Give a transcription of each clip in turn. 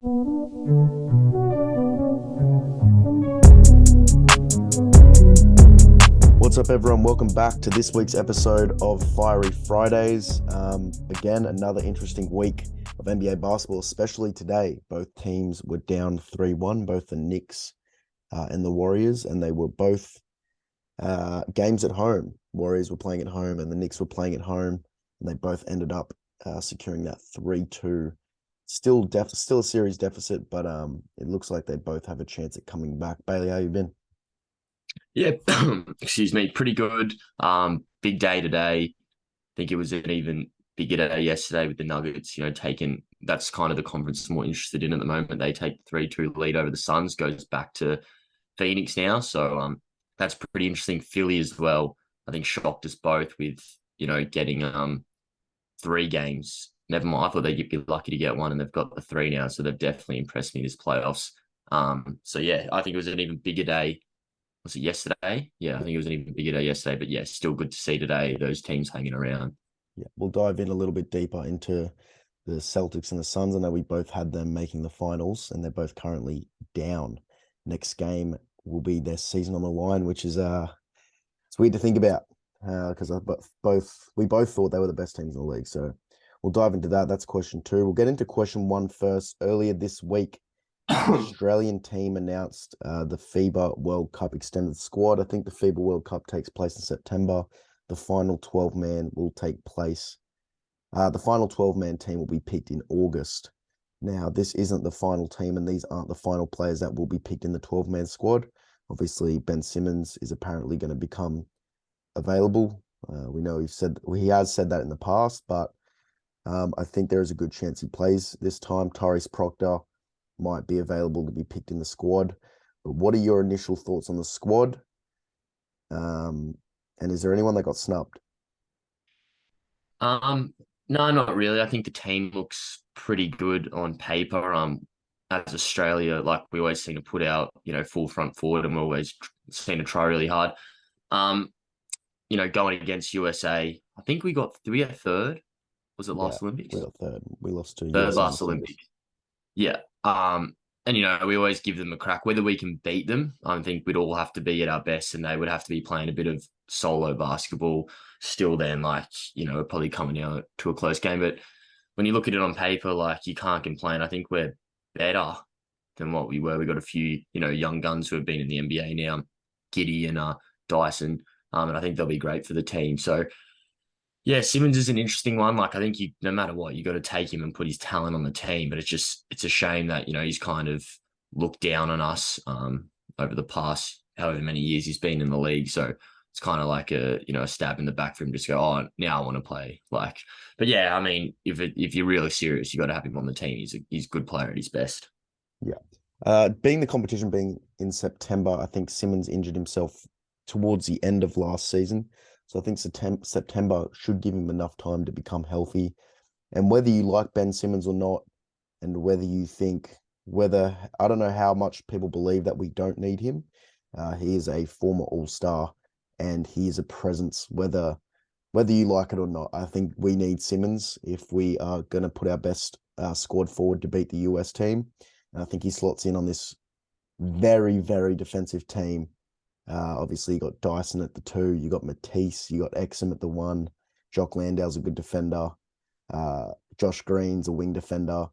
What's up, everyone? Welcome back to this week's episode of Fiery Fridays. Again, another interesting week of NBA basketball, especially today. Both teams were down 3-1, both the Knicks and the Warriors, and they were both games at home. Warriors were playing at home and the Knicks were playing at home, and they both ended up securing that 3-2. Still a series deficit, but it looks like they both have a chance at coming back. Bailey, how you been? Yeah, excuse me, pretty good. Big day today. I think it was an even bigger day yesterday with the Nuggets, taking that's kind of the conference I'm more interested in at the moment. They take the 3-2 lead over the Suns, goes back to Phoenix now. So that's pretty interesting. Philly as well, I think shocked us both with, getting three games. Never mind. I thought they'd be lucky to get one, and they've got the three now. So they've definitely impressed me this playoffs. So yeah, I think it was an even bigger day. Was it yesterday? Yeah, I think it was an even bigger day yesterday. But yeah, still good to see today those teams hanging around. Yeah, we'll dive in a little bit deeper into the Celtics and the Suns. I know we both had them making the finals, and they're both currently down. Next game will be their season on the line, which is it's weird to think about because we both thought they were the best teams in the league. So we'll dive into that. That's question two. We'll get into question one first. Earlier this week, the Australian team announced the FIBA World Cup extended squad. I think the FIBA World Cup takes place in September. The final 12-man will take place. The final 12-man team will be picked in August. Now, this isn't the final team, and these aren't the final players that will be picked in the 12-man squad. Obviously, Ben Simmons is apparently going to become available. We know he has said that in the past, but I think there is a good chance he plays this time. Tyrese Proctor might be available to be picked in the squad. But what are your initial thoughts on the squad? And is there anyone that got snubbed? Um, no, not really. I think the team looks pretty good on paper. As Australia, like we always seem to put out, full front forward, and we always seem to try really hard. Um, going against USA, I think did we get third? Was it Yeah, last we Olympics? got third. We lost to Third USA in the last semis. Olympics. Yeah. And we always give them a crack. Whether we can beat them, I think we'd all have to be at our best, and they would have to be playing a bit of solo basketball still. Then, probably coming out to a close game. But when you look at it on paper, you can't complain. I think we're better than what we were. We got a few, young guns who have been in the NBA now, Giddy and Dyson, and I think they'll be great for the team. So yeah, Simmons is an interesting one. I think no matter what, you got to take him and put his talent on the team. But it's a shame that he's kind of looked down on us over the past however many years he's been in the league. So it's kind of like a stab in the back for him. Just go, oh, now I want to play. But yeah, I mean, if you're really serious, you got to have him on the team. He's a good player at his best. Yeah. Being the competition being in September, I think Simmons injured himself towards the end of last season. So I think September should give him enough time to become healthy. And whether you like Ben Simmons or not, and I don't know how much people believe that we don't need him. He is a former All-Star, and he is a presence, whether you like it or not. I think we need Simmons if we are going to put our best squad forward to beat the US team. And I think he slots in on this very, very defensive team. Obviously, you got Dyson at the two, you got Matisse, you got Exum at the one. Jock Landale's a good defender. Josh Green's a wing defender.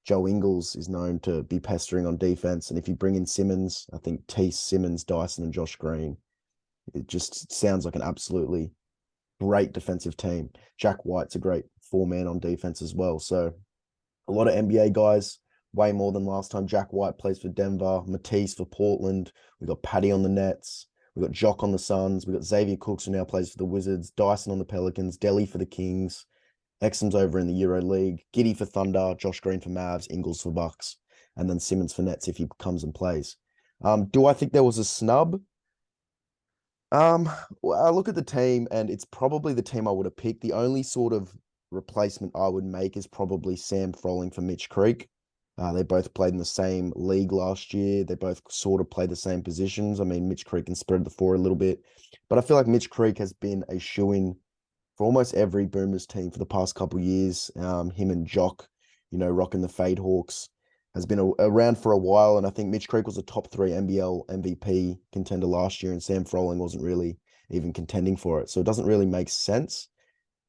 Joe Ingles is known to be pestering on defense. And if you bring in Simmons, I think Tease, Simmons, Dyson, and Josh Green, it just sounds like an absolutely great defensive team. Jack White's a great four-man on defense as well. So a lot of NBA guys, way more than last time. Jack White plays for Denver, Matisse for Portland. We got Patty on the Nets. We got Jock on the Suns. We got Xavier Cooks, who now plays for the Wizards. Dyson on the Pelicans. Delhi for the Kings. Exum's over in the Euro League. Giddy for Thunder. Josh Green for Mavs. Ingles for Bucks. And then Simmons for Nets if he comes and plays. Do I think there was a snub? Well, I look at the team, and it's probably the team I would have picked. The only sort of replacement I would make is probably Sam Froling for Mitch Creek. They both played in the same league last year. They both sort of played the same positions. I mean, Mitch Creek can spread the floor a little bit, but I feel like Mitch Creek has been a shoo-in for almost every Boomers team for the past couple of years. Him and Jock, rocking the Fade Hawks. has been around for a while, and I think Mitch Creek was a top 3 NBL MVP contender last year, and Sam Froling wasn't really even contending for it. So it doesn't really make sense.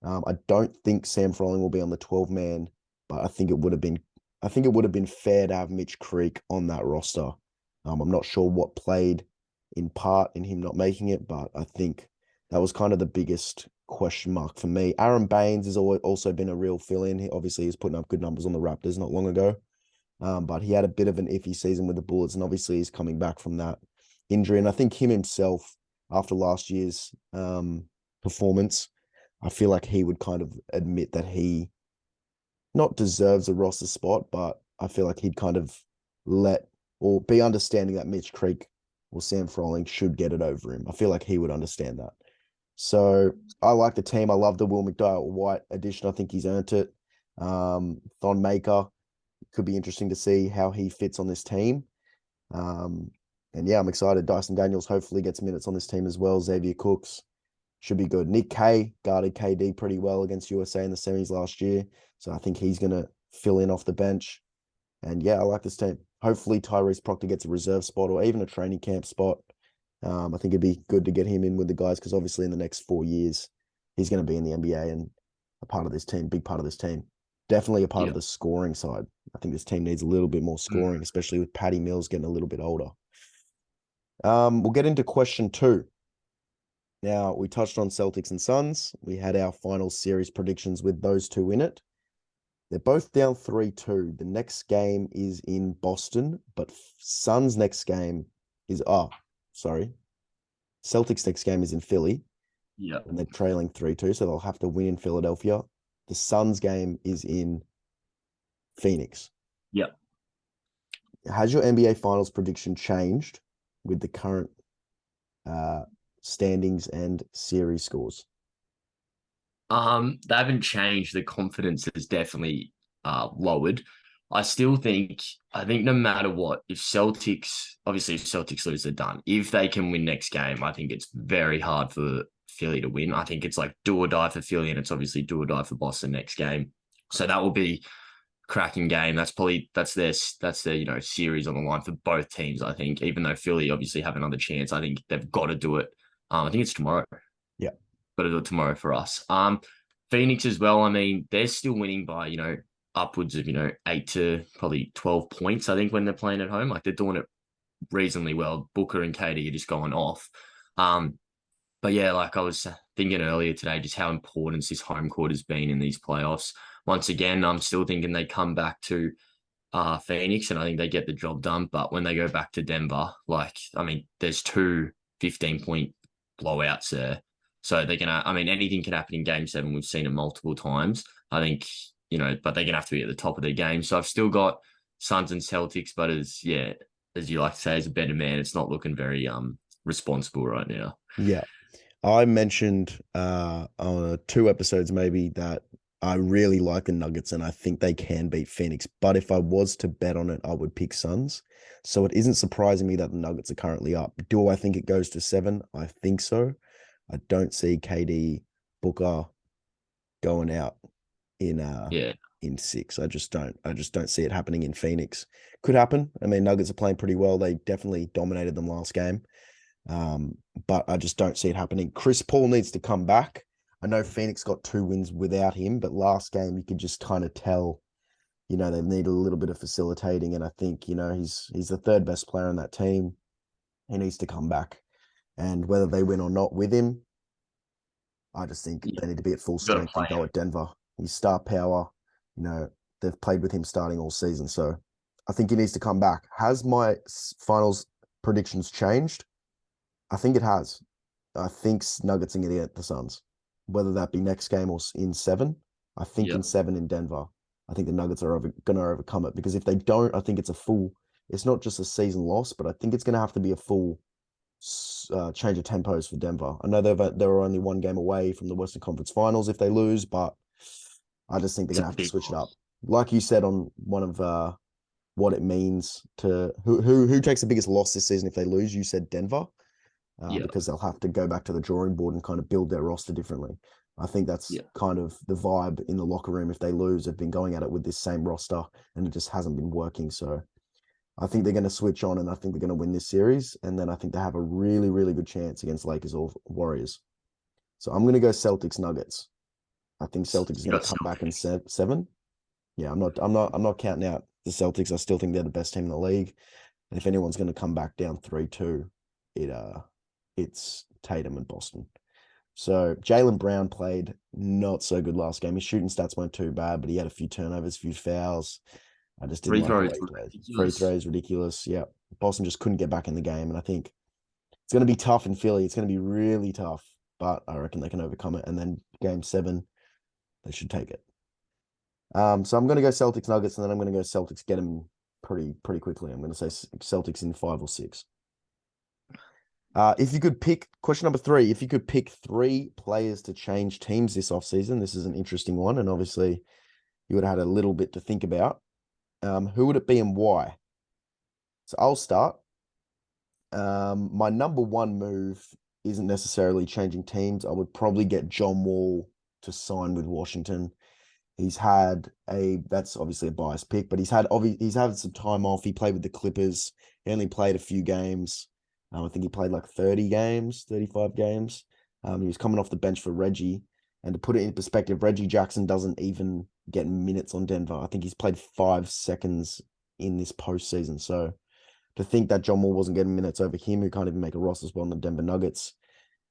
I don't think Sam Froling will be on the 12-man, but I think it would have been fair to have Mitch Creek on that roster. I'm not sure what played in part in him not making it, but I think that was kind of the biggest question mark for me. Aaron Baines has also been a real fill-in. Obviously, he's putting up good numbers on the Raptors not long ago, but he had a bit of an iffy season with the Bullets, and obviously he's coming back from that injury. And I think him himself, after last year's performance, I feel like he would kind of admit that he not deserves a roster spot, but I feel like he'd kind of let or be understanding that Mitch Creek or Sam Froling should get it over him. I feel like he would understand that. So I like the team. I love the Will McDowell White addition. I think he's earned it. Thon Maker could be interesting to see how he fits on this team. And yeah, I'm excited. Dyson Daniels hopefully gets minutes on this team as well. Xavier Cooks should be good. Nick Kay guarded KD pretty well against USA in the semis last year. So I think he's going to fill in off the bench. And yeah, I like this team. Hopefully Tyrese Proctor gets a reserve spot or even a training camp spot. I think it'd be good to get him in with the guys because obviously in the next 4 years, he's going to be in the NBA and a part of this team, big part of this team. Definitely a part of the scoring side. I think this team needs a little bit more scoring, especially with Patty Mills getting a little bit older. We'll get into question 2. Now, we touched on Celtics and Suns. We had our final series predictions with those two in it. They're both down 3-2. The next game is in Boston, but Suns' next game is Celtics' next game is in Philly. Yeah. And they're trailing 3-2, so they'll have to win in Philadelphia. The Suns' game is in Phoenix. Yeah. Has your NBA Finals prediction changed with the current standings and series scores? They haven't changed. The confidence is definitely lowered. I think no matter what, if Celtics lose, they're done. If they can win next game, I think it's very hard for Philly to win. I think it's like do or die for Philly, and it's obviously do or die for Boston next game. So that will be cracking game. That's their series on the line for both teams. I think, even though Philly obviously have another chance, I think they've got to do it. I think it's tomorrow. Yeah, got to do it tomorrow for us. Phoenix as well. I mean, they're still winning by upwards of 8 to probably 12 points. I think when they're playing at home, like they're doing it reasonably well. Booker and KD are just going off. But yeah, like I was thinking earlier today, just how important this home court has been in these playoffs. Once again, I'm still thinking they come back to Phoenix and I think they get the job done. But when they go back to Denver, there's 2 15-point blowouts there. So anything can happen in game 7. We've seen it multiple times. I think, but they're going to have to be at the top of their game. So I've still got Suns and Celtics, but as you like to say, as a better man, it's not looking very responsible right now. Yeah. I mentioned on 2 episodes maybe that I really like the Nuggets and I think they can beat Phoenix. But if I was to bet on it, I would pick Suns. So it isn't surprising me that the Nuggets are currently up. Do I think it goes to 7? I think so. I don't see KD Booker going out in 6. I just don't see it happening in Phoenix. Could happen. I mean, Nuggets are playing pretty well. They definitely dominated them last game. But I just don't see it happening. Chris Paul needs to come back. I know Phoenix got 2 wins without him, but last game you could just kind of tell, they need a little bit of facilitating. And I think, he's the 3rd best player on that team. He needs to come back. And whether they win or not with him, I just think they need to be at full strength and go at Denver. He's star power. They've played with him starting all season. So I think he needs to come back. Has my finals predictions changed? I think it has. I think Nuggets are going to get the Suns, whether that be next game or in 7. I think in 7 in Denver, I think the Nuggets are going to overcome it because if they don't, I think it's not just a season loss, but I think it's going to have to be a full change of tempos for Denver. I know they were only 1 game away from the Western Conference Finals if they lose, but I just think they're going to have to switch it up. Like you said on one of what it means to who takes the biggest loss this season if they lose, you said Denver. Because they'll have to go back to the drawing board and kind of build their roster differently. I think that's Yeah. kind of the vibe in the locker room. If they lose, they've been going at it with this same roster and it just hasn't been working. So I think they're going to switch on and I think they're going to win this series. And then I think they have a really, really good chance against Lakers or Warriors. So I'm going to go Celtics Nuggets. I think Celtics is You going got to come back in Celtics. seven. Yeah, I'm not counting out the Celtics. I still think they're the best team in the league. And if anyone's going to come back down 3-2, it's Tatum and Boston. So Jaylen Brown played not so good last game. His shooting stats weren't too bad, but he had a few turnovers, a few fouls. I just didn't Free like the throws way he were played. Free ridiculous. throws, ridiculous. Yeah. Boston just couldn't get back in the game. And I think it's going to be tough in Philly. It's going to be really tough, but I reckon they can overcome it. And then game 7, they should take it. So I'm going to go Celtics Nuggets, and then I'm going to go Celtics get them pretty quickly. I'm going to say Celtics in 5 or 6. If you could pick, question number 3, if you could pick 3 players to change teams this offseason, this is an interesting one, and obviously you would have had a little bit to think about. Who would it be and why? So I'll start. My number 1 move isn't necessarily changing teams. I would probably get John Wall to sign with Washington. That's obviously a biased pick, but he's had some time off. He played with the Clippers. He only played a few games. I think he played like 30 games, 35 games. He was coming off the bench for Reggie. And to put it in perspective, Reggie Jackson doesn't even get minutes on Denver. I think he's played 5 seconds in this postseason. So to think that John Wall wasn't getting minutes over him, who can't even make a roster spot on the Denver Nuggets.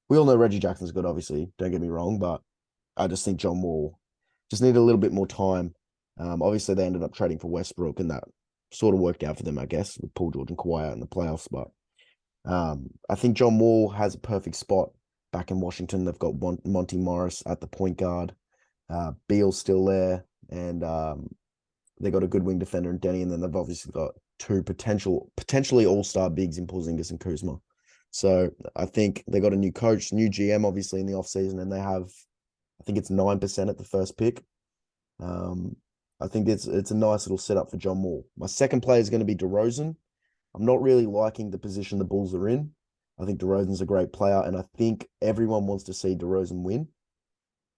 We all know Reggie Jackson's good, obviously. Don't get me wrong, but I just think John Wall just needed a little bit more time. Obviously, they ended up trading for Westbrook, and that sort of worked out for them, I guess, with Paul George and Kawhi out in the playoffs. But I think John Wall has a perfect spot back in Washington. They've got Monty Morris at the point guard. Beal's still there, and they got a good wing defender in Denny, and then they've obviously got 2 potentially all-star bigs in Porzingis and Kuzma. So I think they got a new coach, new GM, obviously in the offseason, and they have, I think it's 9% at the first pick. I think it's a nice little setup for John Wall. My second player is going to be DeRozan. I'm not really liking the position the Bulls are in. I think DeRozan's a great player, and I think everyone wants to see DeRozan win.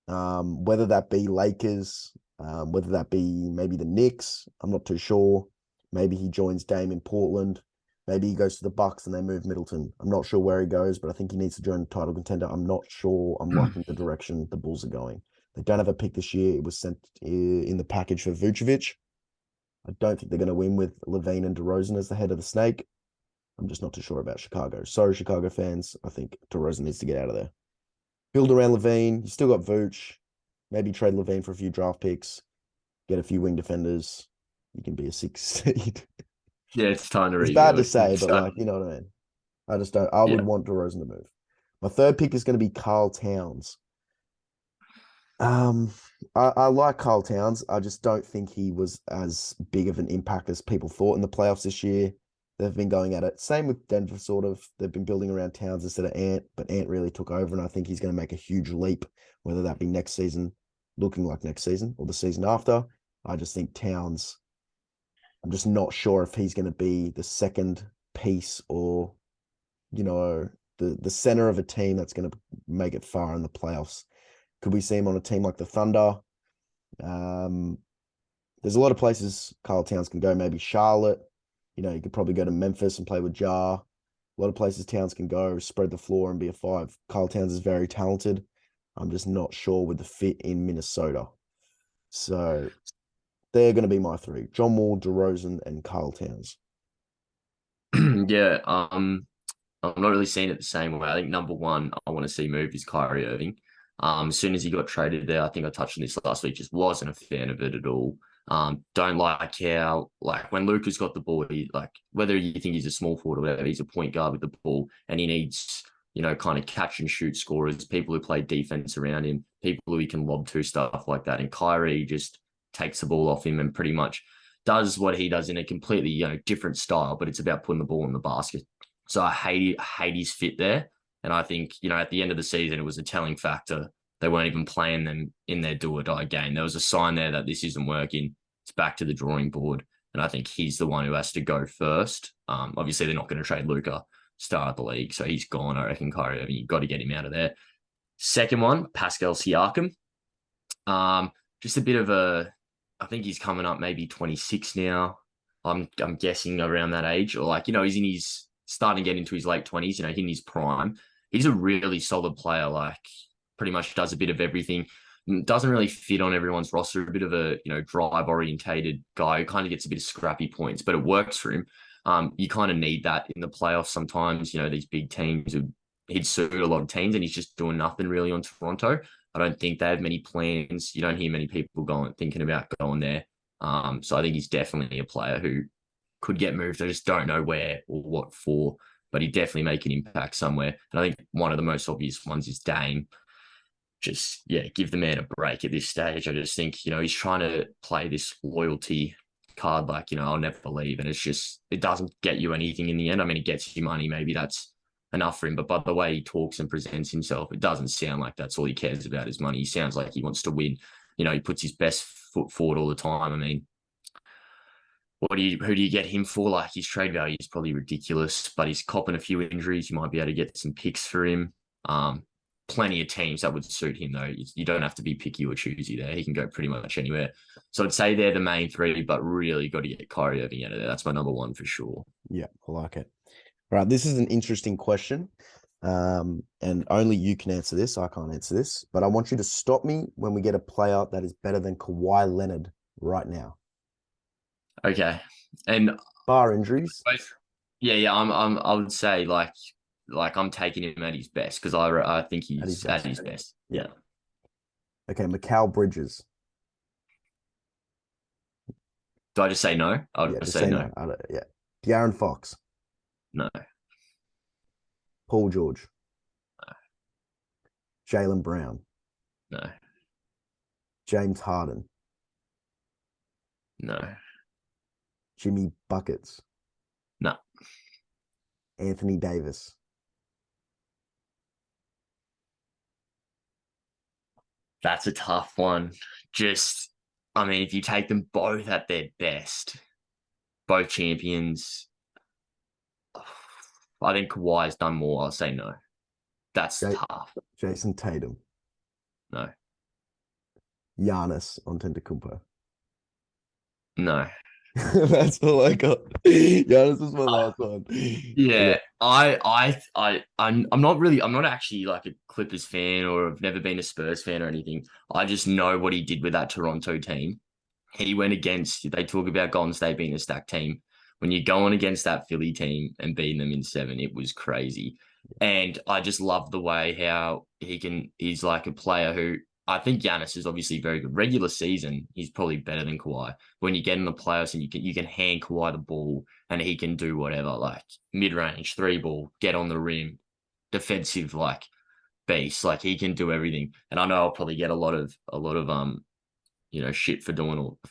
Whether that be Lakers, whether that be maybe the Knicks, I'm not too sure. Maybe he joins Dame in Portland. Maybe he goes to the Bucks and they move Middleton. I'm not sure where he goes, but I think he needs to join a title contender. I'm not sure I'm liking the direction the Bulls are going. They don't have a pick this year. It was sent in the package for Vucevic. I don't think they're going to win with Levine and DeRozan as the head of the snake. I'm just not too sure about Chicago. Sorry, Chicago fans. I think DeRozan needs to get out of there. Build around Levine. You still got Vooch. Maybe trade Levine for a few draft picks. Get a few wing defenders. You can be a 6 seed. Yeah, it's time to It's bad to rebuild. say, but like, you know what I mean? I just don't. I would Yeah. want DeRozan to move. My third pick is going to be Karl Towns. I like Karl Towns. I just don't think he was as big of an impact as people thought in the playoffs this year. They've been going at it. Same with Denver, sort of. They've been building around Towns instead of Ant, but Ant really took over, and I think he's going to make a huge leap, whether that be next season, looking like next season, or the season after. I just think Towns, I'm just not sure if he's going to be the second piece or, the center of a team that's going to make it far in the playoffs. Could we see him on a team like the Thunder? There's a lot of places Karl Towns can go. Maybe Charlotte. You could probably go to Memphis and play with Ja. A lot of places Towns can go, spread the floor and be a 5. Karl Towns is very talented. I'm just not sure with the fit in Minnesota. So they're going to be my 3. John Wall, DeRozan, and Karl Towns. Yeah. I'm not really seeing it the same way. I think number 1 I want to see move is Kyrie Irving. As soon as he got traded there, I think I touched on this last week, just wasn't a fan of it at all. Don't like how, like, when Luka's got the ball, whether you think he's a small forward or whatever, he's a point guard with the ball, and he needs, kind of catch and shoot scorers, people who play defense around him, people who he can lob to, stuff like that. And Kyrie just takes the ball off him and pretty much does what he does in a completely, different style, but it's about putting the ball in the basket. So I hate his fit there. And I think, at the end of the season, it was a telling factor. They weren't even playing them in their do or die game. There was a sign there that this isn't working. It's back to the drawing board. And I think he's the one who has to go first. Obviously, they're not going to trade Luka, star of the league. So he's gone. I reckon Kyrie Irving, you've got to get him out of there. Second one, Pascal Siakam. Just a bit of a, I think he's coming up maybe 26 now. I'm guessing around that age, or like, he's in his starting to get into his late 20s, in his prime. He's a really solid player, like pretty much does a bit of everything. Doesn't really fit on everyone's roster, a bit of a, drive orientated guy who kind of gets a bit of scrappy points, but it works for him. You kind of need that in the playoffs sometimes, these big teams, he'd suit a lot of teams and he's just doing nothing really on Toronto. I don't think they have many plans. You don't hear many people thinking about going there. So I think he's definitely a player who could get moved. I just don't know where or what for, but he'd definitely make an impact somewhere. And I think one of the most obvious ones is Dame. Just, give the man a break at this stage. I just think, he's trying to play this loyalty card like, I'll never leave. And it doesn't get you anything in the end. I mean, it gets you money. Maybe that's enough for him. But by the way he talks and presents himself, it doesn't sound like that's all he cares about is money. He sounds like he wants to win. He puts his best foot forward all the time. I mean, who do you get him for? Like, his trade value is probably ridiculous, but he's copping a few injuries. You might be able to get some picks for him. Plenty of teams that would suit him, though. You don't have to be picky or choosy there. He can go pretty much anywhere. So I'd say they're the main three, but really got to get Kyrie Irving out of there. That's my number one for sure. Yeah, I like it. All right, this is an interesting question. And only you can answer this. I can't answer this, but I want you to stop me when we get a player that is better than Kawhi Leonard right now. Okay. And bar injuries. Yeah. I would say like I'm taking him at his best because I think he's at his best. Yeah. Okay, Mikal Bridges. Do I just say no? I'll just say no. Yeah. De'Aaron Fox. No. Paul George. No. Jaylen Brown. No. James Harden. No. Jimmy Buckets. No. Anthony Davis. That's a tough one. I mean, if you take them both at their best, both champions, I think Kawhi's done more. I'll say no. That's tough. Jason Tatum. No. Giannis Antetokounmpo. No. That's all I got. Giannis was my last one. Yeah, okay. I'm not actually like a Clippers fan or I've never been a Spurs fan or anything. I just know what he did with that Toronto team. They talk about Golden State being a stacked team. When you're going against that Philly team and beating them in 7, it was crazy. And I just love the way how he's like a player who I think Giannis is obviously very good. Regular season, he's probably better than Kawhi. When you get in the playoffs and you can hand Kawhi the ball and he can do whatever, like mid-range, 3-ball, get on the rim, defensive like beast. Like he can do everything. And I know I'll probably get a lot of shit for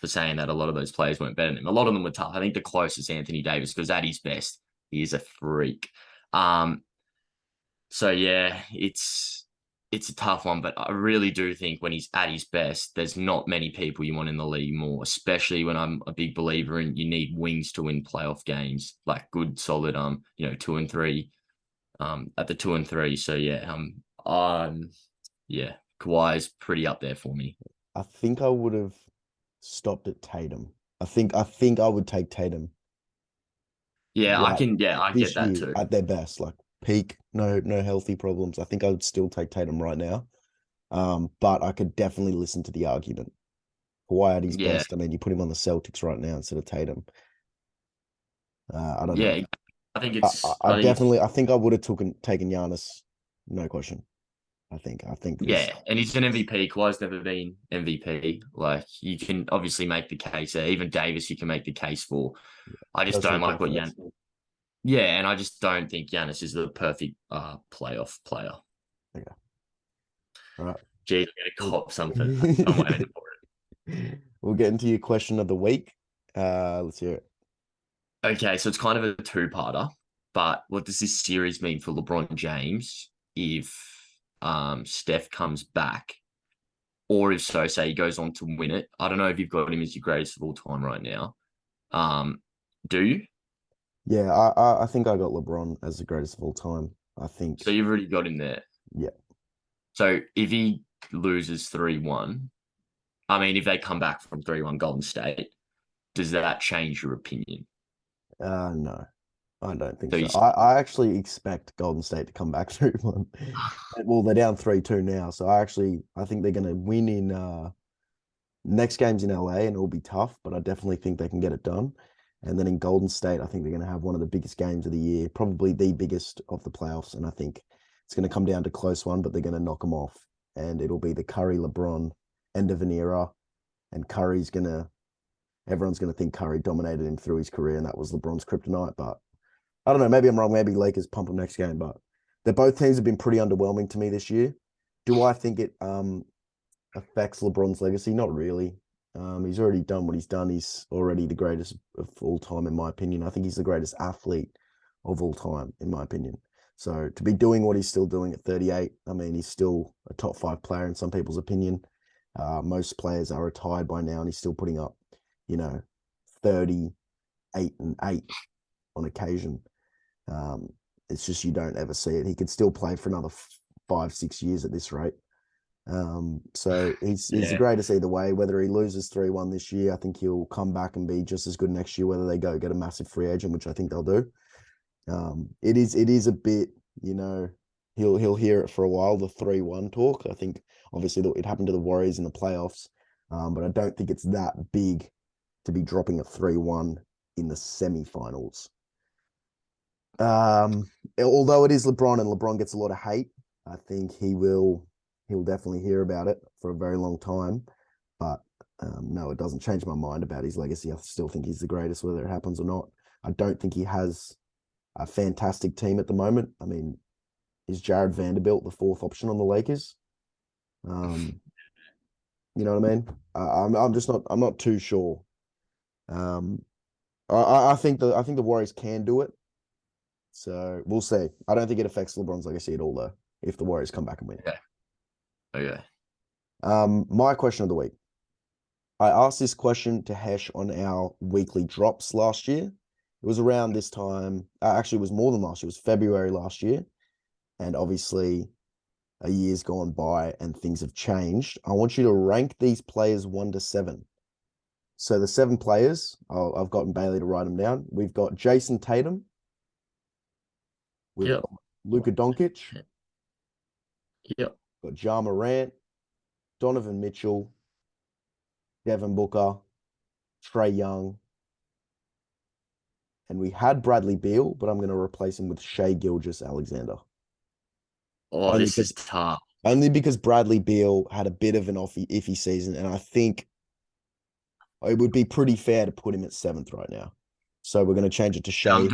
saying that a lot of those players weren't better than him. A lot of them were tough. I think the closest Anthony Davis, because at his best, he is a freak. So yeah, it's a tough one, but I really do think when he's at his best, there's not many people you want in the league more, especially when I'm a big believer in you need wings to win playoff games, like good, solid, 2 and 3, at the 2 and 3. So yeah, Kawhi is pretty up there for me. I think I would have stopped at Tatum. I think I would take Tatum. Yeah, I get that too. At their best, like peak, no healthy problems. I think I would still take Tatum right now. But I could definitely listen to the argument. Kawhi at his best. I mean, you put him on the Celtics right now instead of Tatum. I don't know. Yeah, I think it's. I think I would have taken Giannis, no question. I think. Yeah, and he's an MVP. Kawhi's never been MVP. Like you can obviously make the case. Even Davis, you can make the case for. I just don't like what Giannis. Yeah, and I just don't think Giannis is the perfect playoff player. Okay. All right. Gee, I'm gonna cop something. I'm waiting for it. We'll get into your question of the week. Let's hear it. Okay, so it's kind of a two-parter. But what does this series mean for LeBron James if Steph comes back, or if so, say he goes on to win it? I don't know if you've got him as your greatest of all time right now. Do you? Yeah, I think I got LeBron as the greatest of all time. I think so. You've already got him there. Yeah. So if he loses 3-1, I mean, if they come back from 3-1 Golden State, does that change your opinion? No, I don't think So so. you, I actually expect Golden State to come back 3-1. Well, they're down 3-2 now, so I think they're going to win in next game's in LA and it'll be tough, but I definitely think they can get it done. And then in Golden State, I think they're going to have one of the biggest games of the year, probably the biggest of the playoffs. And I think it's going to come down to close one, but they're going to knock them off. And it'll be the Curry LeBron end of an era. And everyone's going to think Curry dominated him through his career, and that was LeBron's kryptonite. But I don't know. Maybe I'm wrong. Maybe Lakers pump them next game. But both teams have been pretty underwhelming to me this year. Do I think it affects LeBron's legacy? Not really. He's already done what he's done. He's already the greatest of all time, in my opinion. I think he's the greatest athlete of all time, in my opinion. So to be doing what he's still doing at 38, I mean, he's still a top 5 player in some people's opinion. Most players are retired by now, and he's still putting up, 38 and 8 on occasion. It's just you don't ever see it. He could still play for another 5-6 years at this rate. So he's the greatest either way. Whether he loses 3-1 this year, I think he'll come back and be just as good next year, whether they go get a massive free agent, which I think they'll do. It is a bit, he'll hear it for a while, the 3-1 talk. I think obviously it happened to the Warriors in the playoffs, but I don't think it's that big to be dropping a 3-1 in the semifinals. Although it is LeBron and LeBron gets a lot of hate, I think he'll definitely hear about it for a very long time. But no, it doesn't change my mind about his legacy. I still think he's the greatest, whether it happens or not. I don't think he has a fantastic team at the moment. I mean, is Jared Vanderbilt the 4th option on the Lakers? You know what I mean? I'm not too sure. I think the Warriors can do it. So we'll see. I don't think it affects LeBron's legacy at all, though, if the Warriors come back and win. Okay. Okay. My question of the week. I asked this question to Hesh on our weekly drops last year. It was around this time. Actually, it was more than last year. It was February last year. And obviously, a year's gone by and things have changed. I want you to rank these players 1 to 7. So the 7 players, I've gotten Bailey to write them down. We've got Jason Tatum. We've got Luka Doncic. Yep. We've got Ja Morant, Donovan Mitchell, Devin Booker, Trae Young. And we had Bradley Beal, but I'm going to replace him with Shai Gilgeous-Alexander. Oh, this is tough. Only because Bradley Beal had a bit of an iffy season, and I think it would be pretty fair to put him at 7th right now. So we're going to change it to Shai.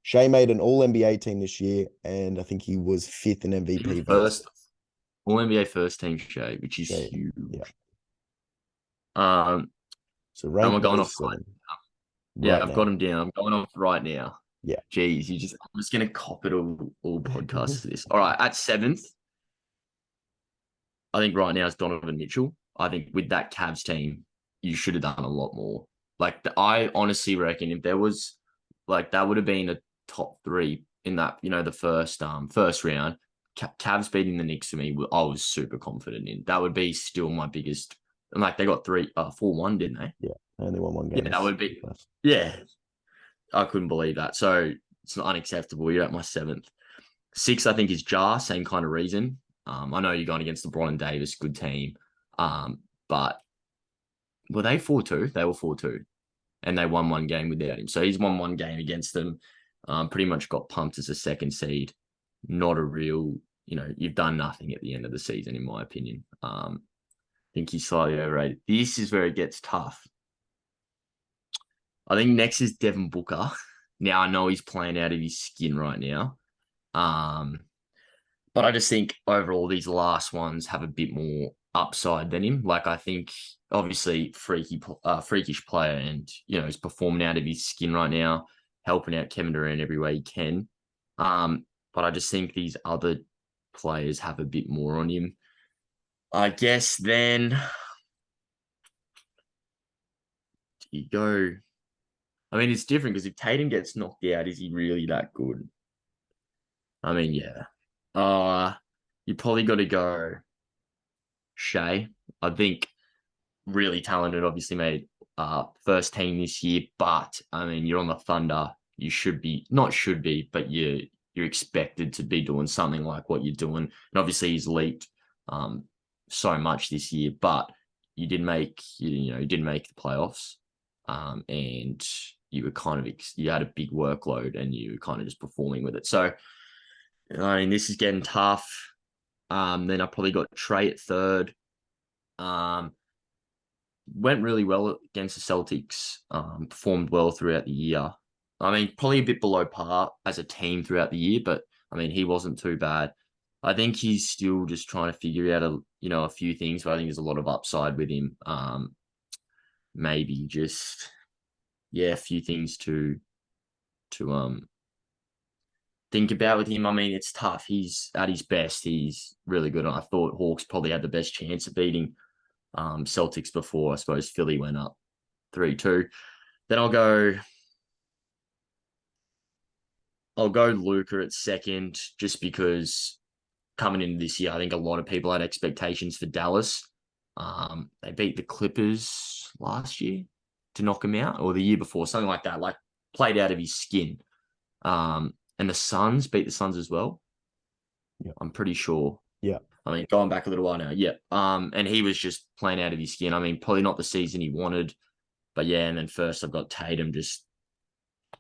Shai made an All-NBA team this year, and I think he was 5th in MVP votes. First All-NBA first team Shai, which is huge. Yeah. So rank I'm going off right now. Yeah, I've got him down. I'm going off right now. Yeah. Jeez, I'm just gonna cop it all podcasts for this. All right, at 7th, I think right now is Donovan Mitchell. I think with that Cavs team, you should have done a lot more. Like I honestly reckon if there was that would have been a top 3 in that, the first round. Cavs beating the Knicks for me, I was super confident in. That would be still my biggest. And they got 4-1, didn't they? Yeah, only won 1 game. Yeah, that would be. Yeah, I couldn't believe that. So it's unacceptable. You're at my 7th. 6th, I think, is Ja. Same kind of reason. I know you're going against LeBron and Davis, good team. But were they 4-2? They were 4-2. And they won 1 game without him. So he's won 1 game against them. Pretty much got pumped as a 2nd seed. Not a real, you've done nothing at the end of the season, in my opinion. I think he's slightly overrated. This is where it gets tough. I think next is Devin Booker. Now, I know he's playing out of his skin right now. But I just think overall these last ones have a bit more upside than him. I think obviously freakish player, and he's performing out of his skin right now, helping out Kevin Durant every way he can. But I just think these other players have a bit more on him. I guess then you go. I mean, it's different because if Tatum gets knocked out, is he really that good? I mean, yeah. You probably got to go Shea. I think really talented, obviously made first team this year, but I mean, you're on the Thunder. You should be, not should be, but you're expected to be doing something like what you're doing. And obviously he's leaked so much this year, but you didn't make the playoffs. And you were kind of you had a big workload and you were kind of just performing with it. So I mean, this is getting tough. Then I probably got Trey at third. Um, Went really well against the Celtics. Performed well throughout the year. I mean, probably a bit below par as a team throughout the year, but I mean, he wasn't too bad. I think he's still just trying to figure out a few things, but I think there's a lot of upside with him. Maybe just a few things to think about with him. I mean, it's tough. He's at his best. He's really good. And I thought Hawks probably had the best chance of beating Celtics before. I suppose Philly went up 3-2. Then I'll go Luka at second, just because coming into this year, I think a lot of people had expectations for Dallas. They beat the Clippers last year to knock him out, or the year before, something like that. Like, played out of his skin. And the Suns beat the Suns as well. Yeah. I'm pretty sure. Yeah. I mean, going back a little while now. Yeah. And he was just playing out of his skin. I mean, probably not the season he wanted, but yeah. And then first I've got Tatum, just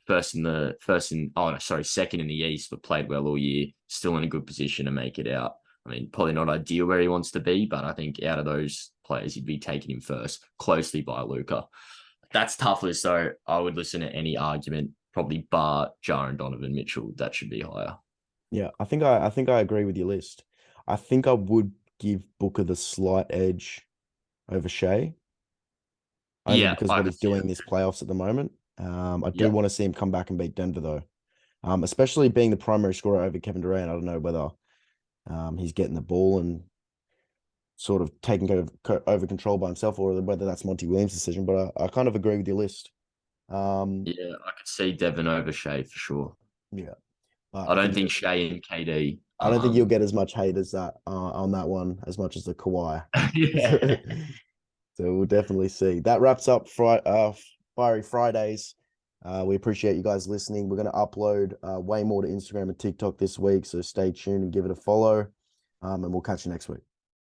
second in the East, but played well all year. Still in a good position to make it out. I mean, probably not ideal where he wants to be, but I think out of those players, you'd be taking him first, closely by Luka. That's tough list, though. I would listen to any argument, probably bar Jaren Donovan Mitchell. That should be higher. Yeah, I think I agree with your list. I think I would give Booker the slight edge over Shea, only Yeah, because I what could he's see doing it. this playoffs at the moment. I do Yeah. want to see him come back and beat Denver though. Especially being the primary scorer over Kevin Durant. I don't know whether he's getting the ball and sort of taking over control by himself, or whether that's Monty Williams' decision. But I kind of agree with your list. Yeah, I could see Devin over Shea for sure. Yeah, I I don't think think Shea and KD. I don't think you'll get as much hate as that on that one as much as the Kawhi. Yeah. So we'll definitely see. That wraps up Fiery Fridays. We appreciate you guys listening. We're going to upload way more to Instagram and TikTok this week, so stay tuned and give it a follow. And we'll catch you next week.